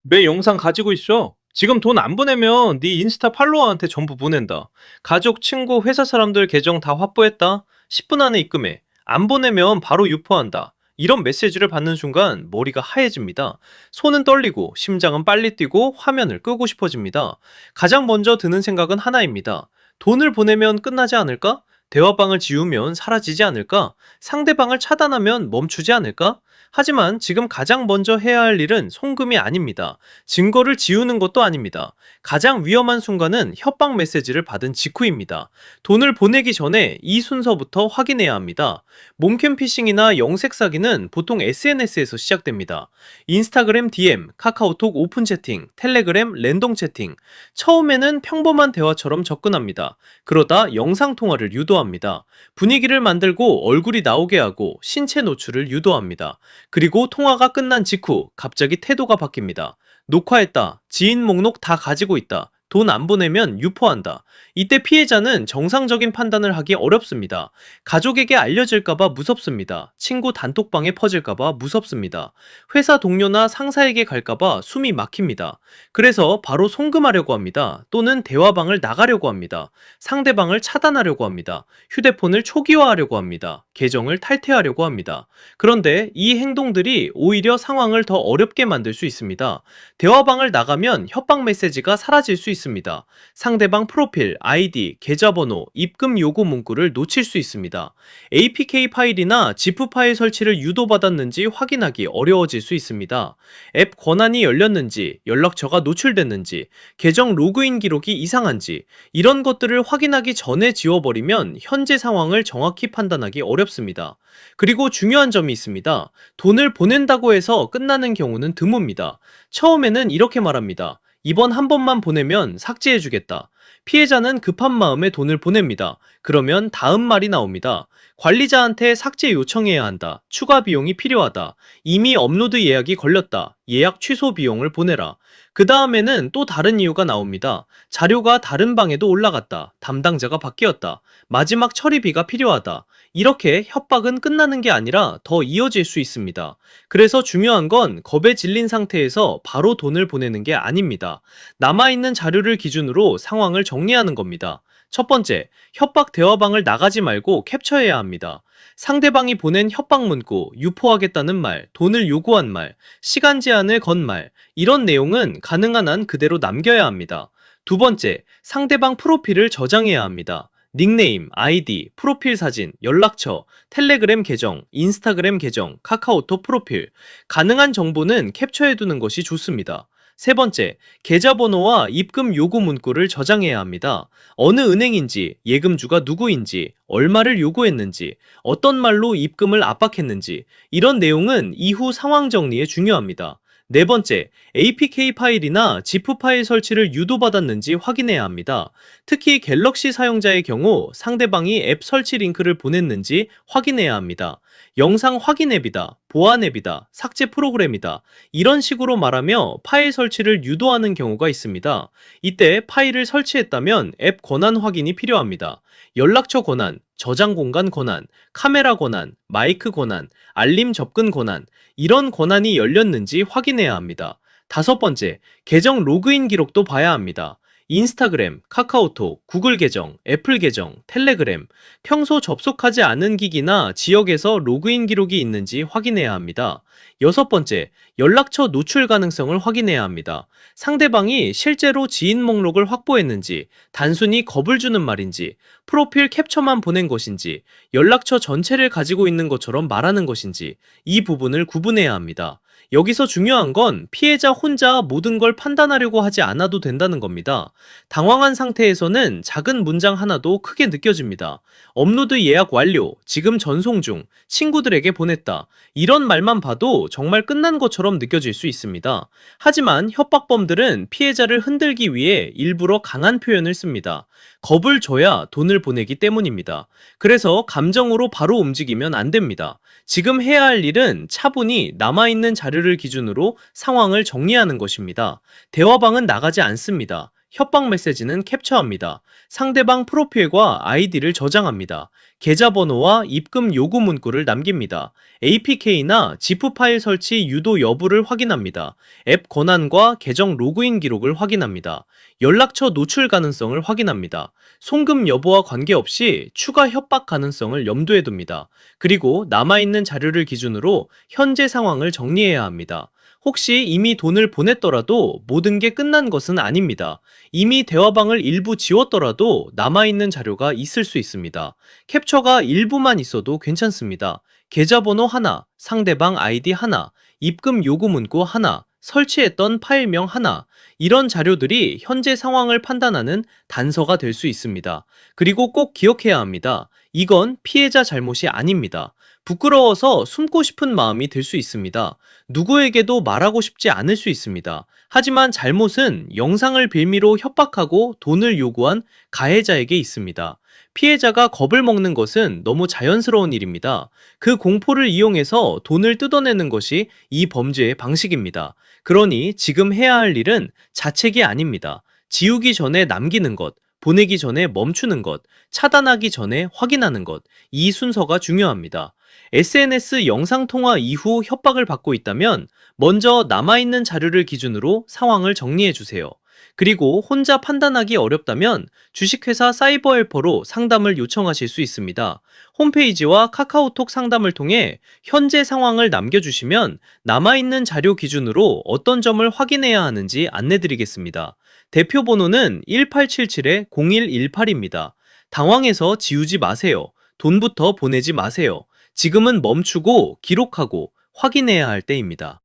내 영상 가지고 있어. 지금 돈 안 보내면 네 인스타 팔로워한테 전부 보낸다. 가족, 친구, 회사 사람들 계정 다 확보했다. 10분 안에 입금해. 안 보내면 바로 유포한다. 이런 메시지를 받는 순간 머리가 하얘집니다. 손은 떨리고 심장은 빨리 뛰고 화면을 끄고 싶어집니다. 가장 먼저 드는 생각은 하나입니다. 돈을 보내면 끝나지 않을까? 대화방을 지우면 사라지지 않을까? 상대방을 차단하면 멈추지 않을까? 하지만 지금 가장 먼저 해야 할 일은 송금이 아닙니다. 증거를 지우는 것도 아닙니다. 가장 위험한 순간은 협박 메시지를 받은 직후입니다. 돈을 보내기 전에 이 순서부터 확인해야 합니다. 몸캠 피싱이나 영색 사기는 보통 SNS에서 시작됩니다. 인스타그램 DM, 카카오톡 오픈 채팅, 텔레그램 랜덤 채팅. 처음에는 평범한 대화처럼 접근합니다. 그러다 영상 통화를 유도합니다. 분위기를 만들고 얼굴이 나오게 하고 신체 노출을 유도합니다. 그리고 통화가 끝난 직후 갑자기 태도가 바뀝니다. 녹화했다. 지인 목록 다 가지고 있다. 돈 안 보내면 유포한다. 이때 피해자는 정상적인 판단을 하기 어렵습니다. 가족에게 알려질까봐 무섭습니다. 친구 단톡방에 퍼질까봐 무섭습니다. 회사 동료나 상사에게 갈까봐 숨이 막힙니다. 그래서 바로 송금하려고 합니다. 또는 대화방을 나가려고 합니다. 상대방을 차단하려고 합니다. 휴대폰을 초기화하려고 합니다. 계정을 탈퇴하려고 합니다. 그런데 이 행동들이 오히려 상황을 더 어렵게 만들 수 있습니다. 대화방을 나가면 협박 메시지가 사라질 수 있습니다. 상대방 프로필, 아이디, 계좌번호, 입금 요구 문구를 놓칠 수 있습니다. APK 파일이나 지프 파일 설치를 유도받았는지 확인하기 어려워질 수 있습니다. 앱 권한이 열렸는지, 연락처가 노출됐는지, 계정 로그인 기록이 이상한지, 이런 것들을 확인하기 전에 지워버리면 현재 상황을 정확히 판단하기 어렵습니다. 그리고 중요한 점이 있습니다. 돈을 보낸다고 해서 끝나는 경우는 드뭅니다. 처음에는 이렇게 말합니다. 이번 한 번만 보내면 삭제해주겠다. 피해자는 급한 마음에 돈을 보냅니다. 그러면 다음 말이 나옵니다. 관리자한테 삭제 요청해야 한다. 추가 비용이 필요하다. 이미 업로드 예약이 걸렸다. 예약 취소 비용을 보내라. 그 다음에는 또 다른 이유가 나옵니다. 자료가 다른 방에도 올라갔다. 담당자가 바뀌었다. 마지막 처리비가 필요하다. 이렇게 협박은 끝나는 게 아니라 더 이어질 수 있습니다. 그래서 중요한 건 겁에 질린 상태에서 바로 돈을 보내는 게 아닙니다. 남아있는 자료를 기준으로 상황을 정리하는 겁니다. 첫 번째, 협박 대화방을 나가지 말고 캡처해야 합니다. 상대방이 보낸 협박 문구, 유포하겠다는 말, 돈을 요구한 말, 시간 제한을 건 말, 이런 내용은 가능한 한 그대로 남겨야 합니다. 두 번째, 상대방 프로필을 저장해야 합니다. 닉네임, 아이디, 프로필 사진, 연락처, 텔레그램 계정, 인스타그램 계정, 카카오톡 프로필. 가능한 정보는 캡처해두는 것이 좋습니다. 세 번째, 계좌번호와 입금 요구 문구를 저장해야 합니다. 어느 은행인지, 예금주가 누구인지, 얼마를 요구했는지, 어떤 말로 입금을 압박했는지, 이런 내용은 이후 상황 정리에 중요합니다. 네 번째, APK 파일이나 지프 파일 설치를 유도받았는지 확인해야 합니다. 특히 갤럭시 사용자의 경우 상대방이 앱 설치 링크를 보냈는지 확인해야 합니다. 영상 확인 앱이다, 보안 앱이다, 삭제 프로그램이다. 이런 식으로 말하며 파일 설치를 유도하는 경우가 있습니다. 이때 파일을 설치했다면 앱 권한 확인이 필요합니다. 연락처 권한, 저장 공간 권한, 카메라 권한, 마이크 권한, 알림 접근 권한, 이런 권한이 열렸는지 확인해야 합니다. 다섯 번째, 계정 로그인 기록도 봐야 합니다. 인스타그램, 카카오톡, 구글 계정, 애플 계정, 텔레그램, 평소 접속하지 않은 기기나 지역에서 로그인 기록이 있는지 확인해야 합니다. 여섯 번째, 연락처 노출 가능성을 확인해야 합니다. 상대방이 실제로 지인 목록을 확보했는지, 단순히 겁을 주는 말인지, 프로필 캡처만 보낸 것인지, 연락처 전체를 가지고 있는 것처럼 말하는 것인지, 이 부분을 구분해야 합니다. 여기서 중요한 건 피해자 혼자 모든 걸 판단하려고 하지 않아도 된다는 겁니다. 당황한 상태에서는 작은 문장 하나도 크게 느껴집니다. 업로드 예약 완료, 지금 전송 중, 친구들에게 보냈다. 이런 말만 봐도 정말 끝난 것처럼 느껴질 수 있습니다. 하지만 협박범들은 피해자를 흔들기 위해 일부러 강한 표현을 씁니다. 겁을 줘야 돈을 보내기 때문입니다. 그래서 감정으로 바로 움직이면 안 됩니다. 지금 해야 할 일은 차분히 남아있는 자료를 기준으로 상황을 정리하는 것입니다. 대화방은 나가지 않습니다. 협박 메시지는 캡처합니다. 상대방 프로필과 아이디를 저장합니다. 계좌번호와 입금 요구 문구를 남깁니다. APK나 지프 파일 설치 유도 여부를 확인합니다. 앱 권한과 계정 로그인 기록을 확인합니다. 연락처 노출 가능성을 확인합니다. 송금 여부와 관계없이 추가 협박 가능성을 염두에 둡니다. 그리고 남아있는 자료를 기준으로 현재 상황을 정리해야 합니다. 혹시 이미 돈을 보냈더라도 모든 게 끝난 것은 아닙니다. 이미 대화방을 일부 지웠더라도 남아있는 자료가 있을 수 있습니다. 캡처가 일부만 있어도 괜찮습니다. 계좌번호 하나, 상대방 아이디 하나, 입금 요구 문구 하나, 설치했던 파일명 하나, 이런 자료들이 현재 상황을 판단하는 단서가 될 수 있습니다. 그리고 꼭 기억해야 합니다. 이건 피해자 잘못이 아닙니다. 부끄러워서 숨고 싶은 마음이 들 수 있습니다. 누구에게도 말하고 싶지 않을 수 있습니다. 하지만 잘못은 영상을 빌미로 협박하고 돈을 요구한 가해자에게 있습니다. 피해자가 겁을 먹는 것은 너무 자연스러운 일입니다. 그 공포를 이용해서 돈을 뜯어내는 것이 이 범죄의 방식입니다. 그러니 지금 해야 할 일은 자책이 아닙니다. 지우기 전에 남기는 것, 보내기 전에 멈추는 것, 차단하기 전에 확인하는 것, 이 순서가 중요합니다. SNS 영상통화 이후 협박을 받고 있다면 먼저 남아있는 자료를 기준으로 상황을 정리해 주세요. 그리고 혼자 판단하기 어렵다면 주식회사 사이버헬퍼로 상담을 요청하실 수 있습니다. 홈페이지와 카카오톡 상담을 통해 현재 상황을 남겨주시면 남아있는 자료 기준으로 어떤 점을 확인해야 하는지 안내드리겠습니다. 대표 번호는 1877-0118입니다. 당황해서 지우지 마세요. 돈부터 보내지 마세요. 지금은 멈추고 기록하고 확인해야 할 때입니다.